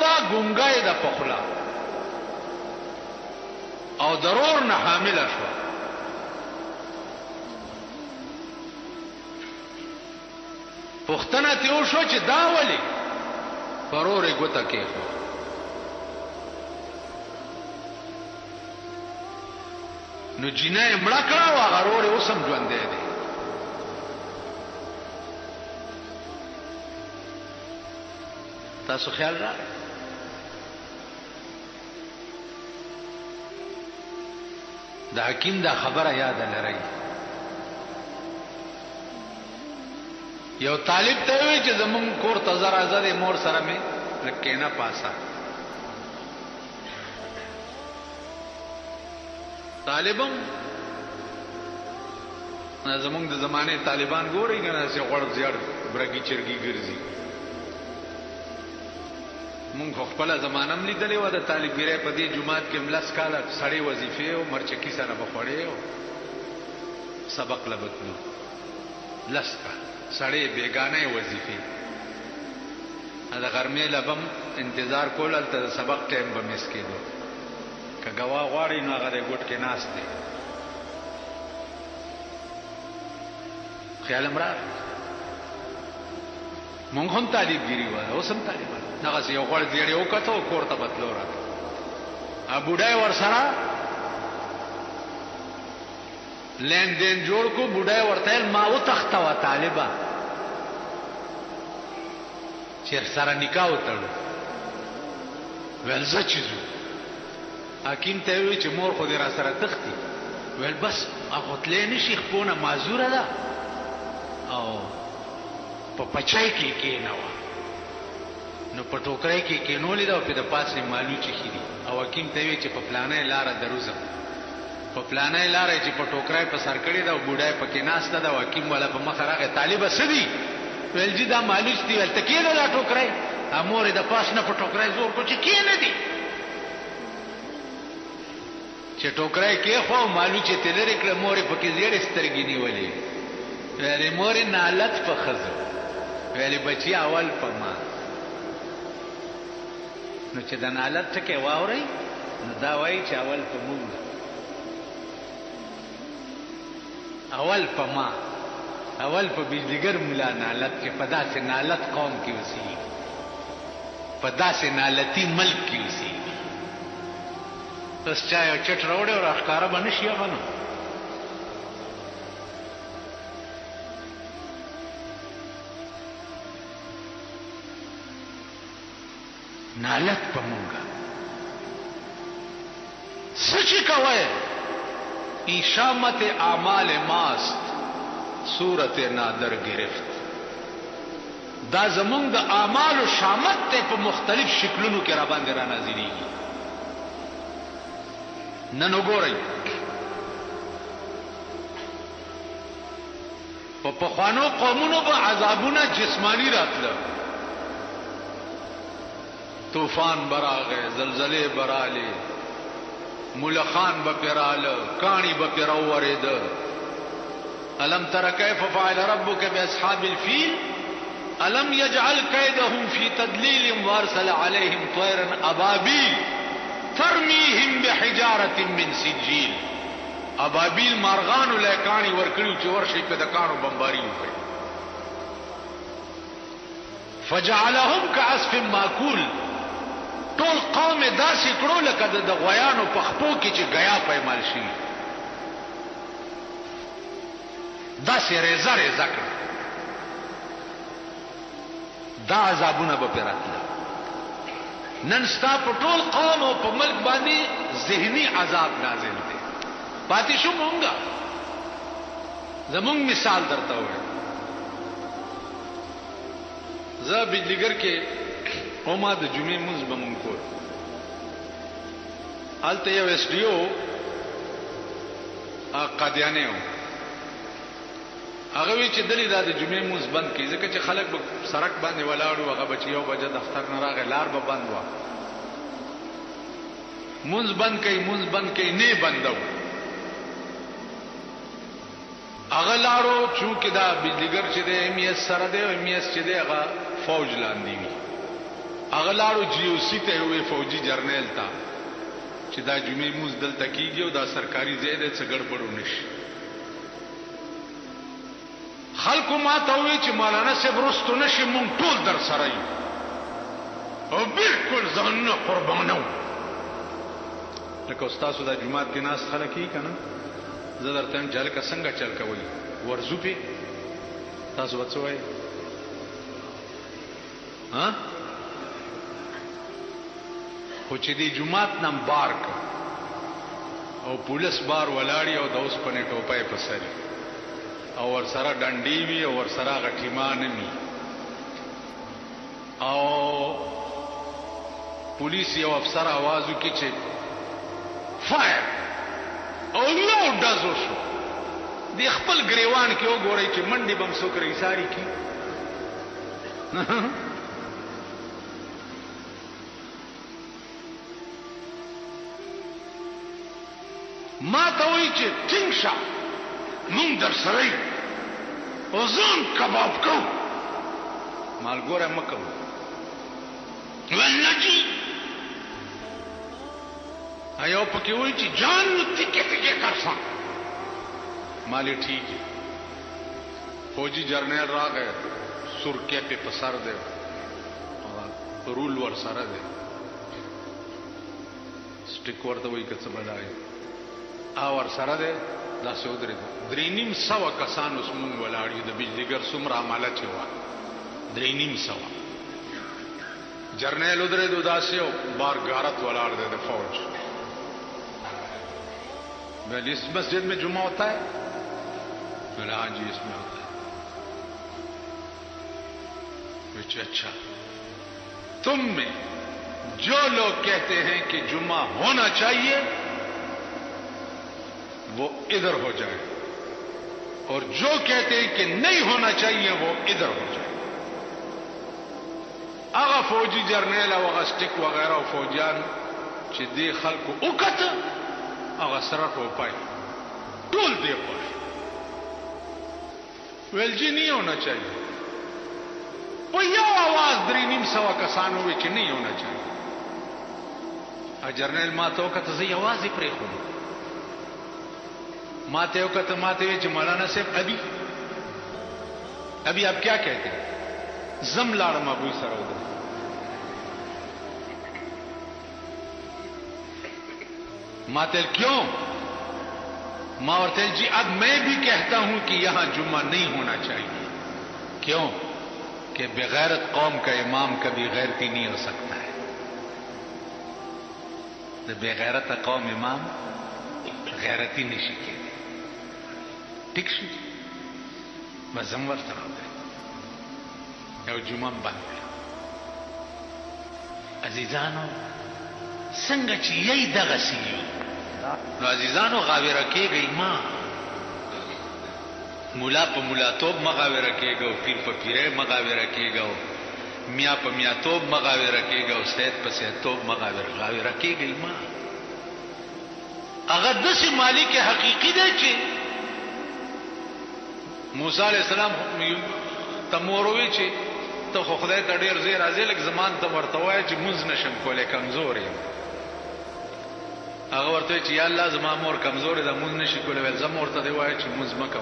دا ګونګای د پخلا او ضرور نه حامل شو. پختنه تیو شو چې دا ولی پرورې ګوته کې خو نو جنای مړه کړه او غرور اوسم ژوندې دی. تاسو خیال راغی؟ د حکیم دا خبره یاد لرئ. یو طالب ته وی چې زمون کور ته زرا زره مور سره مې لکینا پاسا. طالبم زمونږ د زمانه طالبان ګوري کنه چې غړ زیړ برګي چرګي ګرځي. مونږ خپل زمانه هم لیدلې و د طالبګری په دې جمعات کې ملس کاله سړی وظیفه او مرچکی سره بخړې او سبق لبتنو لسکا سړی بیگانه وظیفه دا غرمه لبم انتظار کول تل سبق ټیم به مس کېدو که گوا غواړي نو هغه ګټ کې ناس دی. خیال امرا مونږ هم طالبګری و اوس هم طالبان هغه یو غوړ دیړې وکړو کور ته بتلو را ا بوډای ور سره لین دین جوړ کو بوډای ورته ما و تخته و طالبہ چیر سره نکاح وتړو ول څه چیزو حکیم ته وی چې مور خو دې را سره تختی ول بس هغه تلې نشي خپونه معذوره ده او په پچای کې نه و نو په ټوکرای کې کینولې دا په د پاسه مالو چې خېدي او حکیم ته وی چې په پلانې لار دروزه په پلانې لار چې په ټوکرای په سر کړی دا بوډای په کې ناشته دا حکیم ولا په مخ راغی طالب سدي ول جی دا مالوچ دی ول تکې نه لا ټوکرای امور د پاس نه په ټوکرای زور کو چې کې نه دی چې ټوکرای کې خو مالو چې تلری کړه مور په کې زیړ سترګې نیولې ویلې مور نه لط په خزو ویلې بچي اول په ما نو چې د نالت ټکي واوري نو دا وایي چې اول په مونږ اول په ما اول په بجلیګر مولا نالت کې په داسې نالت قوم کې اوسي په داسې نالتي ملک کې اوسي تاسو چا یو چټ راوړې او راښکاره باندې شي هغه نو نالت په مونږه سچي کوي ایشامت اعمال ماست صورت نادر گرفت دا زمونږ د اعمال او شامت ته په مختلف شکلونو کې را باندې را نازلېږي. نن وګورئ په پخوانو قومونو به عذابونه جسمانی راتله طوفان براغه زلزلې براله ملخان بپراله کانی بپراورید الم تر کیف فعل ربک باصحاب الفیل الم یجعل کیدهم فی تدلیل وارسل علیهم طیرا ابابیل ترمیهم بحجاره من سجیل. ابابیل مارغان لکانی ورکړو چې ورشي په دکانو بمباری وکړي فجعلهم كعصف ماکول. ټول قوم داسې کړو لکه د غویانو په خپو کې چې غیا پېمال شي داسې ریزه ریزه کړ. دا عذابونه به پراتله. نن ستا په ټول قوم او په ملک باندې ذهني عذاب نازل دی. پاتې شو مونږه زمونږ مثال درته وایي. زه بجلیګر کې اوما د جمعې مونږ به مونږ کول هلته یو ایس ډي او قادیانی و هغه وی چې دلی دا د جمعې مونږ بند کړي ځکه چې خلک به سړک باندې ولاړ و هغه بچي یو بجه دفتر نه راغی لار به بند و مونږ بند کړي نه بندو هغه لارو چونکه دا بجلیګر چې د ایم ایس سره دی او ایم ایس چې دی هغه فوج لاندې وي هغه لاړو GOC ته وې فوجي جرنیل ته چې دا جمعې موږ دلته کیږي او دا سرکاري ځای دی څه ګډوډ ونشي. خلکو ما ته وې چې مولانا صاحب رستو نشي مونږ ټول در سره یو او بالکل ځانونه قربانو. لکه استاسو دا جمعات کې ناس خلک یې کنه زه درته هم چل کا څنګه چل کوي ورزو په تاسو وڅوي ها خو چې دی جمعات نم بار کا او پولیس بار ولاړی او د اوس پنه ټوپای په سر او ور سره ډنډي وی او ور سره غټیمان می او پولیس یو افسر आवाज وکړي چې فایر او یو دازو شو دی خپل گریوان کې وګورئ چې منډي بم سوکري ساری کی ما ته وایي چې ټینګ شه مونږ در سره یو او ځان کباب کوو مالګوره مه کوو ولنجي ایو پکې وایي چې جان تیکې تیکې کرسا مالی ٹھیک ہے. فوجی جرنیل راغی سرکے پہ پسر دے رول ور سره دے سټیک ورته وایي که څه بدایي ور سره دی داسې ودرېدو 3,500 کسان اوس مونږ ولاړ یو د بجلیګر څومره عماله چې وه 3,500 جرنیل ودرېدو داسې او بار غارت ولاړ دی د فوج. بھائی اس مسجد میں جمعہ ہوتا ہے؟ بولا ہاں جی اس میں ہوتا ہے. اچھا تم میں جو لوگ کہتے ہیں کہ جمعہ ہونا چاہیے وہ ادھر ہو جائے اور جو کہتے ہیں کہ نہیں ہونا چاہیے وہ ادھر ہو جائے. اغا فوجی جرنیل او اغا سٹک وغیرہ او فوجیان چې دی خلکو وکړه اغا سره ټوپای ټول دی پر ویل جی نہیں ہونا چاہیے. وہ یو آواز 3,500 کسانو وی چې نہیں ہونا چاہیے. جرنیل ما ته وکړه زه یوازې پرېښودم ماتے ہو کہتے ماتے ہوئے جو مولانا صاحب ابھی آپ کیا کہتے ہیں زم لاڑم ابو سر ادھر ماتل کیوں ماورتل جی اب میں بھی کہتا ہوں کہ یہاں جمعہ نہیں ہونا چاہیے. کیوں کہ بغیرت قوم کا امام کبھی غیرتی نہیں ہو سکتا ہے. بغیرت قوم امام غیرتی نہیں شکے ٹھیک شو مزم ورته راغی یو جمعه باندې عزیزانو څنګه چې یی دغه سیو نو عزیزانو غاوره کېږي ما مولا په مولاتوب مغاوره کېږي او پیر په پیره مغاوره کېږي او میا په میاتوب مغاوره کېږي او سید په سیدتوب مغاوره کېږي ما هغه داسې مالک حقیقي دی چې موسی علیہ السلام تموروي چې ته خو خدای ته ډیر زیر راځي لکه زمان ته ورته وایي چې مونږ نشم کولای کمزور یم. هغه ورته چې یا الله زما مور کمزور ده مونږ نشي کولای ول زما ورته دی وایي چې مونږ مکه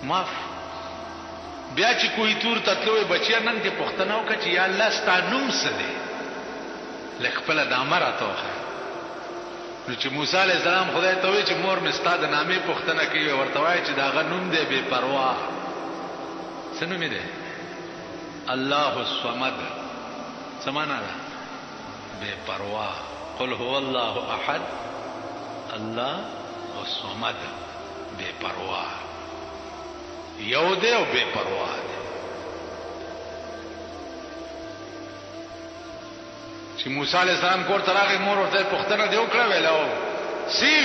معاف بیا چې کوی تور تتلوې بچیا نن دې پښتنه وکړه چې یا الله ستا نوم څه دی لکه خپل دامه راته وښایه. نو چې موسی علیہ السلام خدای ته وایي چې مور مې ستا د نامې پوښتنه کوي ورته وایي چې دا هغه نوم دی بې پروا څه نوم دی الله الصمد څه معنا ده بے پروا قل هو الله احد الله الصمد بے پروا یو دی او بے پروا دی. چې موسی علیہ السلام کور ته راغی مور ورته پوښتنه دی وکړه ویلو سی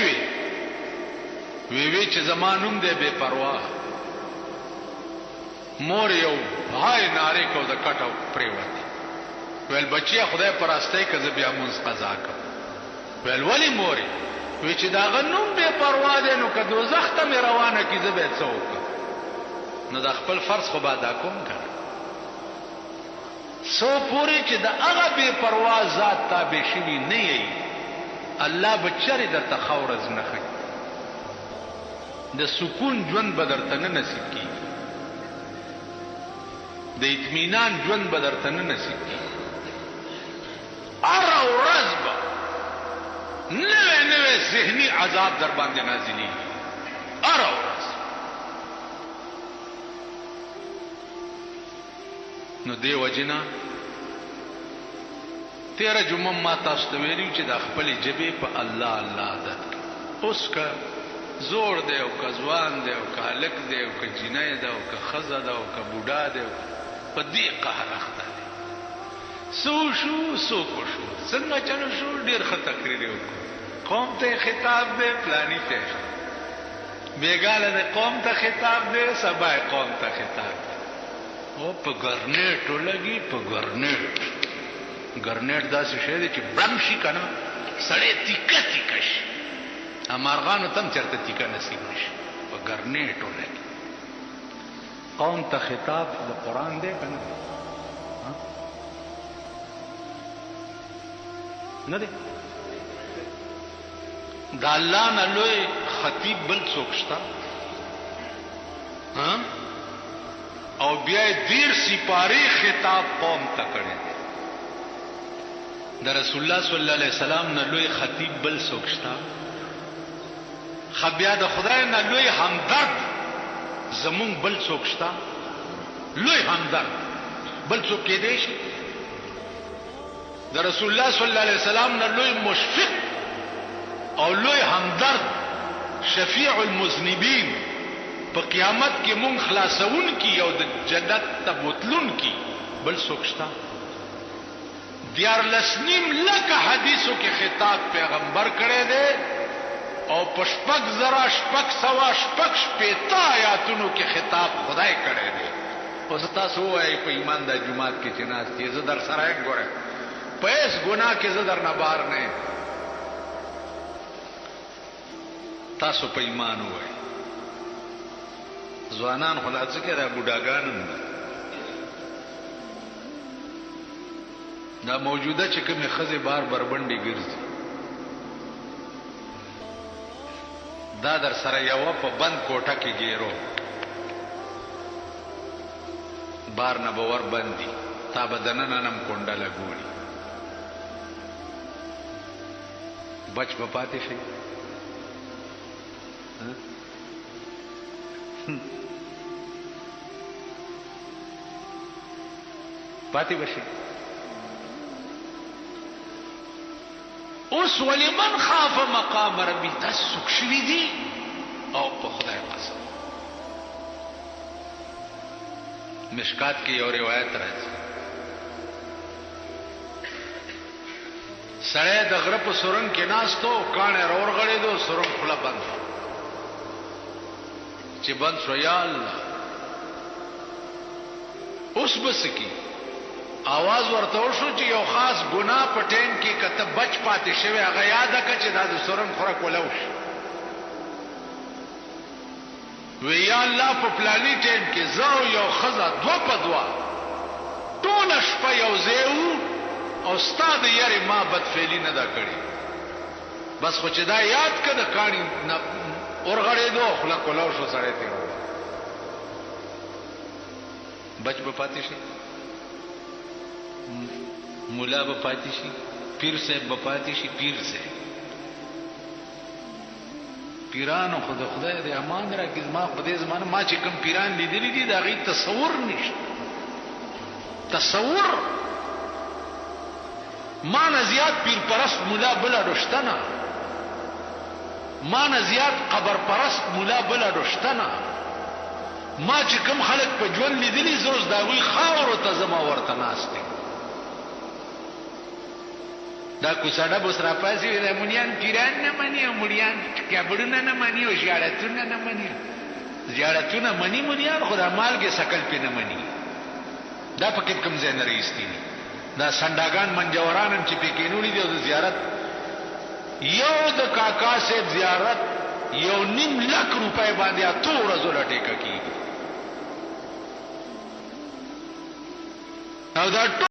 وی چې زمانوم دی بے پروا. مور یو هاي ناره کو د کټو پریوت ویل بچیا خدای پراسته کزه بیا مونږ قضا کو ویل ولی موري وی چې دا غنوم بے پروا دی نو که دوزخ ته مې روانه کی زه به څوک نو د خپل فرض خو بادا کوم کړ سو پوری چې د هغه بے پروا ذات تابع شوي نه یې الله به چرې درته ښه ورځ نه ښیي د سکون ژوند به درته نه نصیب کېږي د اطمینان ژوند به درته نه نصیب کېږي هره ورځ به نوی نوی ذهني عذاب در باندې نازلېږي هره ورځ نو دې وجنه تیره جمعه ما تاسو ته ویلي چې د خپلې ژبې په الله الله عادت کړئ اوس که زوړ دی او که ځوان دی او که هلک دی او که جینۍ ده او که ښځه ده او که بوډا دی په دې قهر اخته دی څه وشو څوک وشو څنګه چلو شو ډېر ښه تقریر یې وکړو قوم ته خطاب دی پلاني ته بېګاله دی قوم ته خطاب دی سبا یې قوم ته خطاب دی او په ګرنیټ ولګي په ګرنیټ ګرنیټ داسې شی دی چې بړم شي که نه سړی تیکه تیکه شي مارغانو تم چرته تیکه نصیب نشي په ګرنیټ ولګي قوم ته خطاب د قرآن دی که نه نه دی د الله نه لوی خطیب بل څوک شته او بیا دیر سپاری خطاب قوم ته کړی دی د رسول الله صلی الله علیه وسلم نه لوی خطیب بل څوک شته بیا د خدای نه لوی همدرد زمونږ بل څوک شته لوی همدرد بل څوک کېدی شي د رسول الله صلی الله علیه وسلم نه لوی مشفق او لوی همدرد شفیع المذنبین په قیامت کې مونږ خلاصون کی او د جنت ته بوتلون کی بل څوک شته 14 لک حدیثو کې خطاب پیغمبر کړی دی او په 6,600 آیاتونو کې خطاب خدای کړی دی اوس تاسو وایئ په ایمان د جمعات کې چې ناست یې زه در سره یم ګوره په هیڅ ګناه کې زه در نه بار نه یم تاسو په ایمان ووایئ ځوانان خو لا څه کې دا بوډاګان دا موجوده چې کومې ښځې بار بربنډې ګرځي دا در سره یوه په بند کوټه کې ګیرو بار نه به ور بندي تا به دننه نم کونډه لګوړي بچ به پاتې شي پاتې بشي اوس ولمن خاف مقام ربي دا څوک شوي دي او په خدای قسم مشکات کې یو روایت راځي سړی د غره په سورنګ کې ناستو کاڼی راورغړېدو سورنګ خوله بند شو چې بند شو یا الله اوس به څه کي आवाज ورته وشو چې یو خاص ګناه په ټیم کې کته بچ پاتې شوی هغه یاد کړه چې دا د سورن خوراک ولوش وی یا الله په پلاني ټیم کې زه یو خزه دو په دوا ټول شپه یو زیو او استاد یې ما بدفعلی نه دا کړی بس خو چې دا یاد کړه کاڼي اورغړې دو خلک ولوش سره تیر بچ په پاتې شي مولا به پاتې شي پیر صاحب به پاتې شي پیر صاحب پیرانو خو د خدای د امان راکړي ما په دې زمانه ما چې کوم پیران لیدلي دي دا غي تصور نشته تصور ما نه زیات پیر پرست مولا بل رښتنه ما نه زیات قبر پرست مولا بل رښتنه ما چې کوم خلک په ژوند لیدلي زوز دا وی خاور ته زما ورته ناشته دا کوڅاډه بوس را پاسې د مونیان پیران نه مني او مونیان کبړونه نه مني او زیارتونه نه مني زیارتونه مني مونیان خدا مالګه سکل په نه مني دا پکې کوم ځای نه رېستي دا سنداګان منجوران چې پکې نوړي دي د زیارت یو د کاکا سے زیارت 1.5 لک روپے باندې اتو ورځو لټه کوي او دا